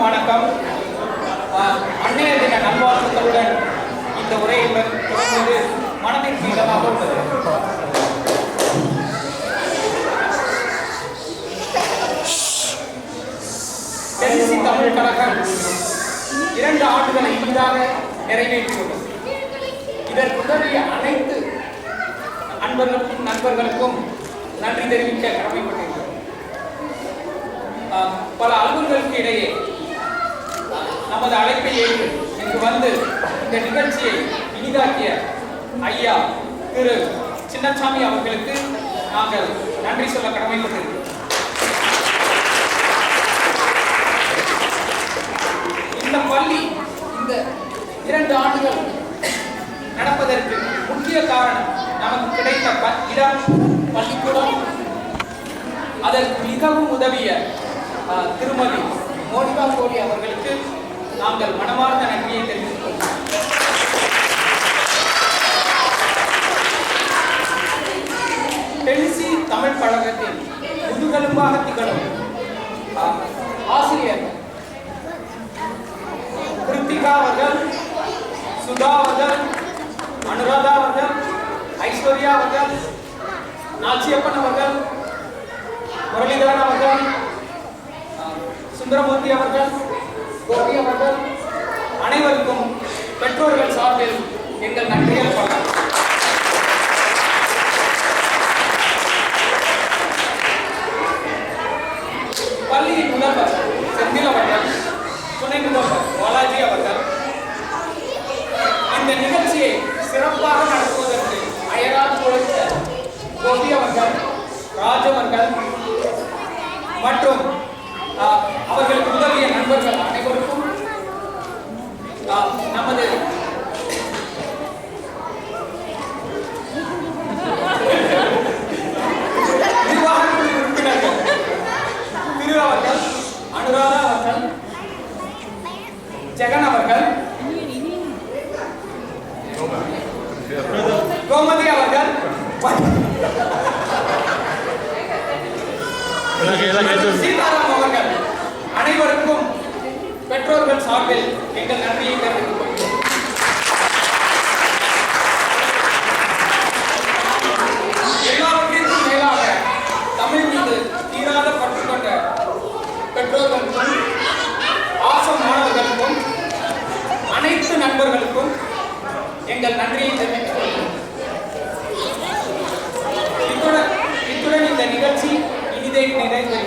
வணக்கம். அன்னைய தின நல்வாழ்த்துக்களுடன் இந்த உரையை தொடர்ந்து மனதிற்கு இதமாக உள்ளது. டெல்சி தமிழ் கழகம் 2 ஆண்டுகளை இனிதாக நிறைவேற்றியுள்ளது. இதற்கு உதவிய அனைத்து நண்பர்களுக்கும் நன்றி தெரிவிக்க கடமைப்பட்டிருக்கிறது. பல அலுவல்களுக்கு இடையே நமது அழைப்பை ஏற்று இங்கு வந்து இந்த நிகழ்ச்சியை இனிதாக்கிய ஐயா திரு சின்னசாமி அவர்களுக்கு நாங்கள் நன்றி சொல்ல கடமைப்பட்டிருக்கிறோம். இந்த பள்ளி இந்த 2 ஆண்டுகள் நடப்பதற்கு முக்கிய காரணம் நமக்கு கிடைத்த இடம், பள்ளிக்கூடம். அதற்கு மிகவும் உதவிய திருமதி மோனிகா கோலி அவர்களுக்கு நாங்கள் மனமார்ந்த நன்றியை தெரிவித்துக் கொள்கிறோம். டெல்சி தமிழ் கழகத்தின் முதுகெலும்பாக திகழும் ஆசிரியர்கள் கிருத்திகா அவர்கள், சுதா அவர்கள், அனுராதா அவர்கள், ஐஸ்வர்யா அவர்கள், நாச்சியப்பன் அவர்கள், முரளிதரன் அவர்கள், சுந்தரமூர்த்தி அவர்கள், கோபி அவர்கள் அனைவருக்கும் பெற்றோர்கள் சார்பில் எங்கள் நன்றிகள் பல. பள்ளியின் முதல்வர் செந்தில் அவர்கள், துணை முதல்வர் பாலாஜி அவர்கள் இந்த நிகழ்ச்சியை சிறப்பாக நடத்துவதற்கு அயராது கொடுத்த கோபி அவர்கள், ராஜ் அவர்கள் மற்றும் அவர்களுக்கு உதவிய நண்பர்கள் அனைவருக்கும் நமது நிர்வாக குழு உறுப்பினர்கள் திரு அவர்கள், அனுராதா அவர்கள், ஜெகன் அவர்கள், கோமதி அவர்கள், சீதாராம் அவர்கள் அனைவருக்கும் பெற்றோர்கள் சார்பில் எங்கள் நன்றியை தெரிவித்துக் கொள்கிறோம். எல்லாவற்றிற்கும் மேலாக தமிழ் மீது தீராத பற்று கொண்ட பெற்றோர்களுக்கும் ஆசம் மாணவர்களுக்கும் அனைத்து நண்பர்களுக்கும் எங்கள் நன்றியை தெரிவித்துக் கொள்கிறோம். இத்துடன் இந்த நிகழ்ச்சி இனிதை நிறைவு